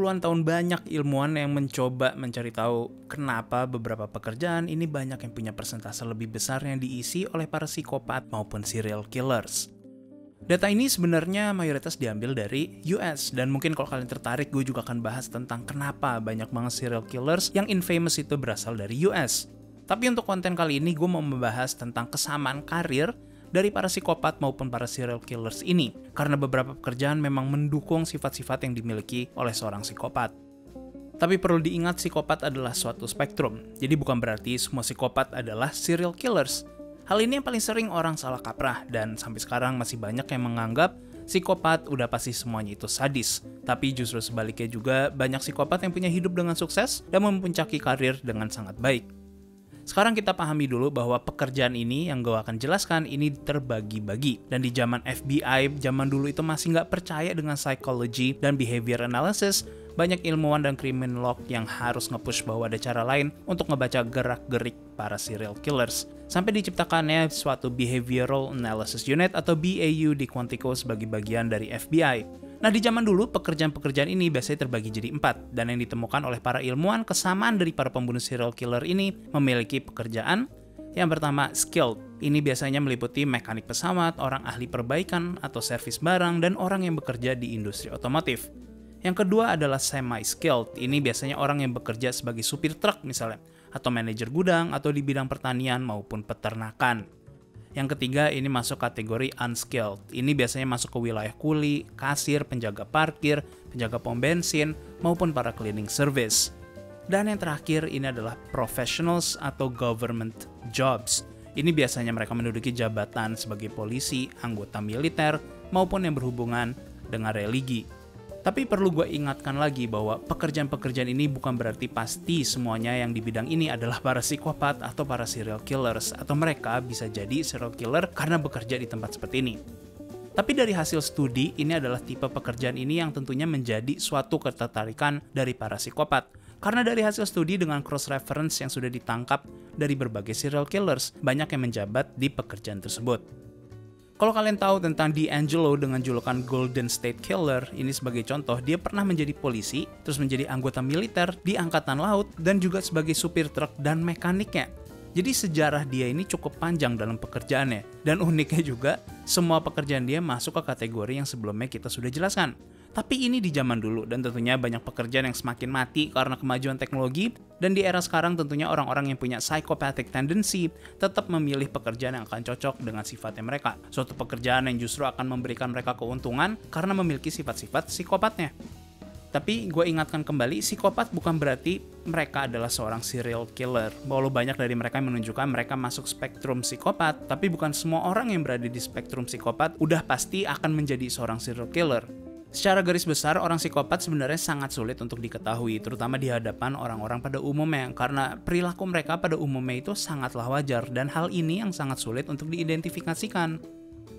puluhan tahun banyak ilmuwan yang mencoba mencari tahu kenapa beberapa pekerjaan ini banyak yang punya persentase lebih besar yang diisi oleh para psikopat maupun serial killers. Data ini sebenarnya mayoritas diambil dari US, dan mungkin kalau kalian tertarik gue juga akan bahas tentang kenapa banyak banget serial killers yang infamous itu berasal dari US. Tapi untuk konten kali ini gue mau membahas tentang kesamaan karir dari para psikopat maupun para serial killers ini, karena beberapa pekerjaan memang mendukung sifat-sifat yang dimiliki oleh seorang psikopat. Tapi perlu diingat, psikopat adalah suatu spektrum, jadi bukan berarti semua psikopat adalah serial killers. Hal ini yang paling sering orang salah kaprah, dan sampai sekarang masih banyak yang menganggap psikopat udah pasti semuanya itu sadis. Tapi justru sebaliknya juga, banyak psikopat yang punya hidup dengan sukses dan mempuncaki karir dengan sangat baik. Sekarang kita pahami dulu bahwa pekerjaan ini yang gue akan jelaskan ini terbagi-bagi. Dan di zaman FBI, zaman dulu itu masih nggak percaya dengan psychology dan behavior analysis, banyak ilmuwan dan kriminolog yang harus nge-push bahwa ada cara lain untuk ngebaca gerak-gerik para serial killers. Sampai diciptakannya suatu Behavioral Analysis Unit atau BAU di Quantico sebagai bagian dari FBI. Nah, di zaman dulu, pekerjaan-pekerjaan ini biasanya terbagi jadi 4, dan yang ditemukan oleh para ilmuwan kesamaan dari para pembunuh serial killer ini memiliki pekerjaan. Yang pertama, skilled. Ini biasanya meliputi mekanik pesawat, orang ahli perbaikan atau servis barang, dan orang yang bekerja di industri otomotif. Yang kedua adalah semi-skilled. Ini biasanya orang yang bekerja sebagai supir truk misalnya, atau manajer gudang, atau di bidang pertanian maupun peternakan. Yang ketiga, ini masuk kategori unskilled. Ini biasanya masuk ke wilayah kuli, kasir, penjaga parkir, penjaga pom bensin, maupun para cleaning service. Dan yang terakhir, ini adalah professionals atau government jobs. Ini biasanya mereka menduduki jabatan sebagai polisi, anggota militer, maupun yang berhubungan dengan religi. Tapi perlu gue ingatkan lagi bahwa pekerjaan-pekerjaan ini bukan berarti pasti semuanya yang di bidang ini adalah para psikopat atau para serial killers, atau mereka bisa jadi serial killer karena bekerja di tempat seperti ini. Tapi dari hasil studi, ini adalah tipe pekerjaan ini yang tentunya menjadi suatu ketertarikan dari para psikopat. Karena dari hasil studi dengan cross-reference yang sudah ditangkap dari berbagai serial killers, banyak yang menjabat di pekerjaan tersebut. Kalau kalian tahu tentang D'Angelo dengan julukan Golden State Killer, ini sebagai contoh, dia pernah menjadi polisi, terus menjadi anggota militer di Angkatan Laut, dan juga sebagai supir truk dan mekaniknya. Jadi sejarah dia ini cukup panjang dalam pekerjaannya, dan uniknya juga, semua pekerjaan dia masuk ke kategori yang sebelumnya kita sudah jelaskan. Tapi ini di zaman dulu, dan tentunya banyak pekerjaan yang semakin mati karena kemajuan teknologi, dan di era sekarang tentunya orang-orang yang punya psychopathic tendency tetap memilih pekerjaan yang akan cocok dengan sifatnya mereka. Suatu pekerjaan yang justru akan memberikan mereka keuntungan karena memiliki sifat-sifat psikopatnya. Tapi gue ingatkan kembali, psikopat bukan berarti mereka adalah seorang serial killer. Walau banyak dari mereka yang menunjukkan mereka masuk spektrum psikopat, tapi bukan semua orang yang berada di spektrum psikopat udah pasti akan menjadi seorang serial killer. Secara garis besar, orang psikopat sebenarnya sangat sulit untuk diketahui, terutama di hadapan orang-orang pada umumnya, karena perilaku mereka pada umumnya itu sangatlah wajar, dan hal ini yang sangat sulit untuk diidentifikasikan.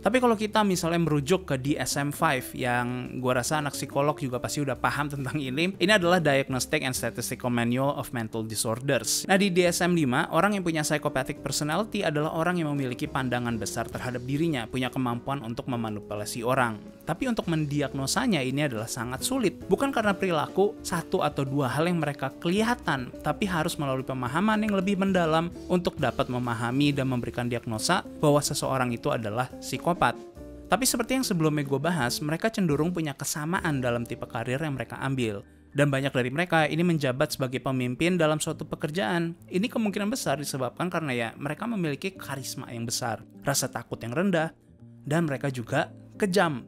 Tapi kalau kita misalnya merujuk ke DSM-5 yang gue rasa anak psikolog juga pasti udah paham tentang ini adalah Diagnostic and Statistical Manual of Mental Disorders. Nah, di DSM-5, orang yang punya psychopathic personality adalah orang yang memiliki pandangan besar terhadap dirinya, punya kemampuan untuk memanipulasi orang. Tapi untuk mendiagnosanya ini adalah sangat sulit. Bukan karena perilaku satu atau dua hal yang mereka kelihatan, tapi harus melalui pemahaman yang lebih mendalam untuk dapat memahami dan memberikan diagnosa bahwa seseorang itu adalah psikopat. Tapi seperti yang sebelumnya gue bahas, mereka cenderung punya kesamaan dalam tipe karir yang mereka ambil. Dan banyak dari mereka ini menjabat sebagai pemimpin dalam suatu pekerjaan. Ini kemungkinan besar disebabkan karena ya mereka memiliki karisma yang besar, rasa takut yang rendah, dan mereka juga kejam.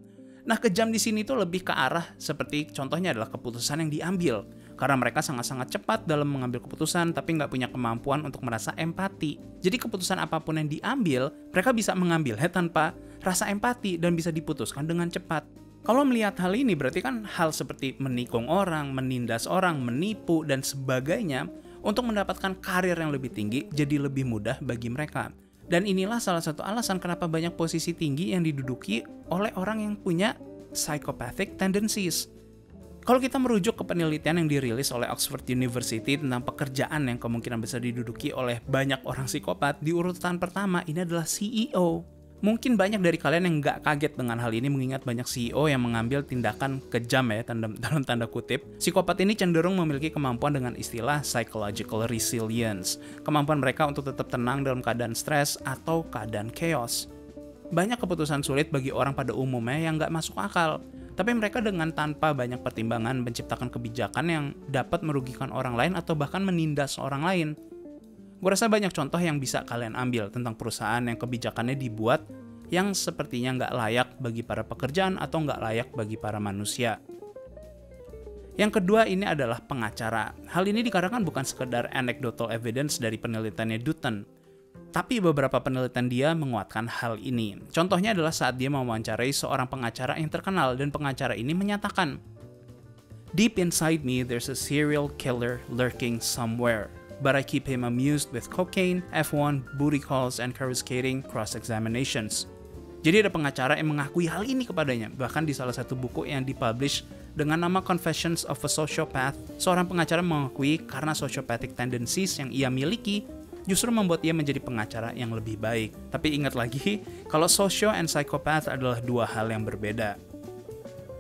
Nah, kejam di sini tuh lebih ke arah seperti contohnya adalah keputusan yang diambil. Karena mereka sangat-sangat cepat dalam mengambil keputusan tapi nggak punya kemampuan untuk merasa empati. Jadi keputusan apapun yang diambil, mereka bisa mengambilnya tanpa rasa empati dan bisa diputuskan dengan cepat. Kalau melihat hal ini berarti kan hal seperti menikung orang, menindas orang, menipu, dan sebagainya untuk mendapatkan karir yang lebih tinggi jadi lebih mudah bagi mereka. Dan inilah salah satu alasan kenapa banyak posisi tinggi yang diduduki oleh orang yang punya psychopathic tendencies. Kalau kita merujuk ke penelitian yang dirilis oleh Oxford University tentang pekerjaan yang kemungkinan besar diduduki oleh banyak orang psikopat, di urutan pertama ini adalah CEO. Mungkin banyak dari kalian yang nggak kaget dengan hal ini mengingat banyak CEO yang mengambil tindakan kejam ya, dalam tanda kutip. Psikopat ini cenderung memiliki kemampuan dengan istilah psychological resilience, kemampuan mereka untuk tetap tenang dalam keadaan stres atau keadaan chaos. Banyak keputusan sulit bagi orang pada umumnya yang nggak masuk akal, tapi mereka dengan tanpa banyak pertimbangan menciptakan kebijakan yang dapat merugikan orang lain atau bahkan menindas orang lain. Gue rasa banyak contoh yang bisa kalian ambil tentang perusahaan yang kebijakannya dibuat yang sepertinya nggak layak bagi para pekerjaan atau nggak layak bagi para manusia. Yang kedua ini adalah pengacara. Hal ini dikarenakan bukan sekedar anecdotal evidence dari penelitiannya Dutton, tapi beberapa penelitian dia menguatkan hal ini. Contohnya adalah saat dia mewawancarai seorang pengacara yang terkenal dan pengacara ini menyatakan, "Deep inside me there's a serial killer lurking somewhere. But I keep him amused with cocaine, F1, booty calls, and coruscating cross-examinations." Jadi ada pengacara yang mengakui hal ini kepadanya. Bahkan di salah satu buku yang dipublish dengan nama Confessions of a Sociopath, seorang pengacara mengakui karena sociopathic tendencies yang ia miliki justru membuat ia menjadi pengacara yang lebih baik. Tapi ingat lagi, kalau socio and psychopath adalah dua hal yang berbeda.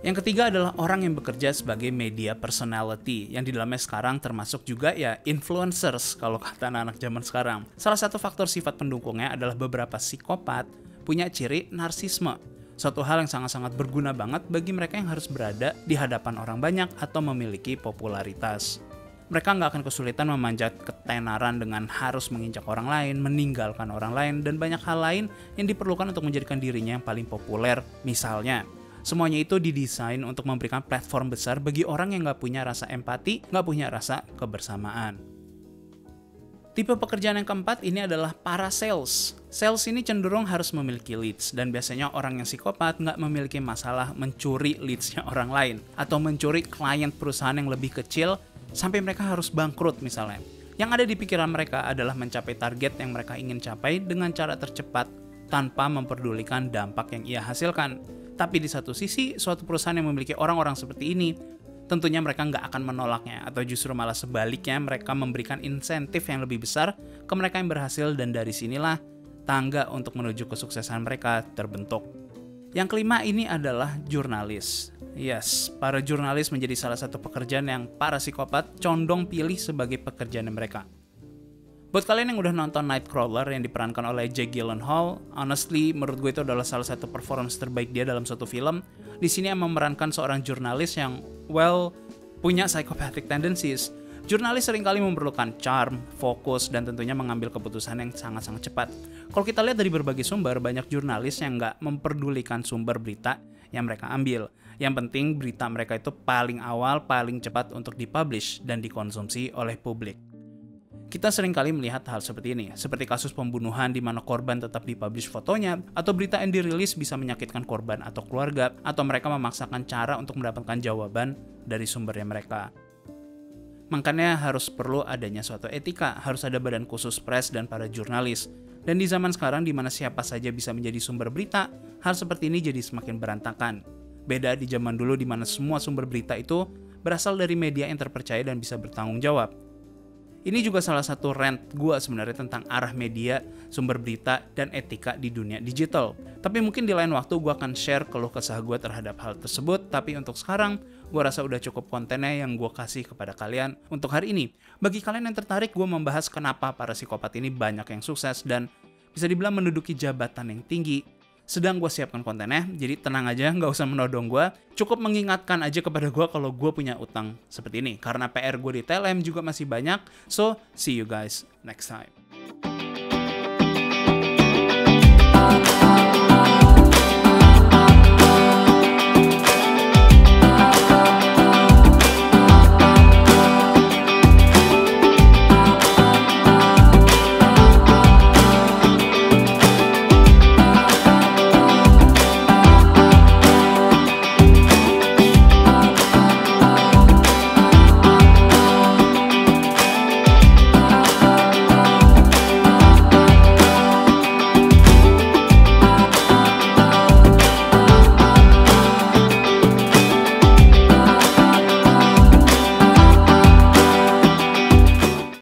Yang ketiga adalah orang yang bekerja sebagai media personality, yang di dalamnya sekarang termasuk juga ya influencers kalau kata anak-anak zaman sekarang. Salah satu faktor sifat pendukungnya adalah beberapa psikopat punya ciri narsisme. Suatu hal yang sangat-sangat berguna banget bagi mereka yang harus berada di hadapan orang banyak atau memiliki popularitas. Mereka nggak akan kesulitan memanjat ketenaran dengan harus menginjak orang lain, meninggalkan orang lain, dan banyak hal lain yang diperlukan untuk menjadikan dirinya yang paling populer. Misalnya, semuanya itu didesain untuk memberikan platform besar bagi orang yang nggak punya rasa empati, nggak punya rasa kebersamaan. Tipe pekerjaan yang keempat ini adalah para sales. Sales ini cenderung harus memiliki leads, dan biasanya orang yang psikopat nggak memiliki masalah mencuri leadsnya orang lain, atau mencuri klien perusahaan yang lebih kecil sampai mereka harus bangkrut misalnya. Yang ada di pikiran mereka adalah mencapai target yang mereka ingin capai dengan cara tercepat tanpa memperdulikan dampak yang ia hasilkan. Tapi di satu sisi, suatu perusahaan yang memiliki orang-orang seperti ini, tentunya mereka nggak akan menolaknya, atau justru malah sebaliknya mereka memberikan insentif yang lebih besar ke mereka yang berhasil, dan dari sinilah tangga untuk menuju kesuksesan mereka terbentuk. Yang kelima ini adalah jurnalis. Yes, para jurnalis menjadi salah satu pekerjaan yang para psikopat condong pilih sebagai pekerjaan mereka. Buat kalian yang udah nonton Nightcrawler yang diperankan oleh Jake Gyllenhaal, honestly, menurut gue itu adalah salah satu performance terbaik dia dalam suatu film. Di sini yang memerankan seorang jurnalis yang, punya psychopathic tendencies. Jurnalis seringkali memerlukan charm, fokus, dan tentunya mengambil keputusan yang sangat-sangat cepat. Kalau kita lihat dari berbagai sumber, banyak jurnalis yang nggak memperdulikan sumber berita yang mereka ambil. Yang penting berita mereka itu paling awal, paling cepat untuk dipublish dan dikonsumsi oleh publik. Kita seringkali melihat hal seperti ini, seperti kasus pembunuhan di mana korban tetap dipublish fotonya, atau berita yang dirilis bisa menyakitkan korban atau keluarga, atau mereka memaksakan cara untuk mendapatkan jawaban dari sumbernya mereka. Makanya harus perlu adanya suatu etika, harus ada badan khusus pers dan para jurnalis. Dan di zaman sekarang di mana siapa saja bisa menjadi sumber berita, hal seperti ini jadi semakin berantakan. Beda di zaman dulu di mana semua sumber berita itu berasal dari media yang terpercaya dan bisa bertanggung jawab. Ini juga salah satu rant gue sebenarnya tentang arah media, sumber berita, dan etika di dunia digital. Tapi mungkin di lain waktu gue akan share keluh kesah gue terhadap hal tersebut. Tapi untuk sekarang, gue rasa udah cukup kontennya yang gue kasih kepada kalian untuk hari ini. Bagi kalian yang tertarik, gue membahas kenapa para psikopat ini banyak yang sukses dan bisa dibilang menduduki jabatan yang tinggi. Sedang gue siapkan kontennya, jadi tenang aja, nggak usah menodong gue. Cukup mengingatkan aja kepada gue kalau gue punya utang seperti ini. Karena PR gue di TLM juga masih banyak, so see you guys next time.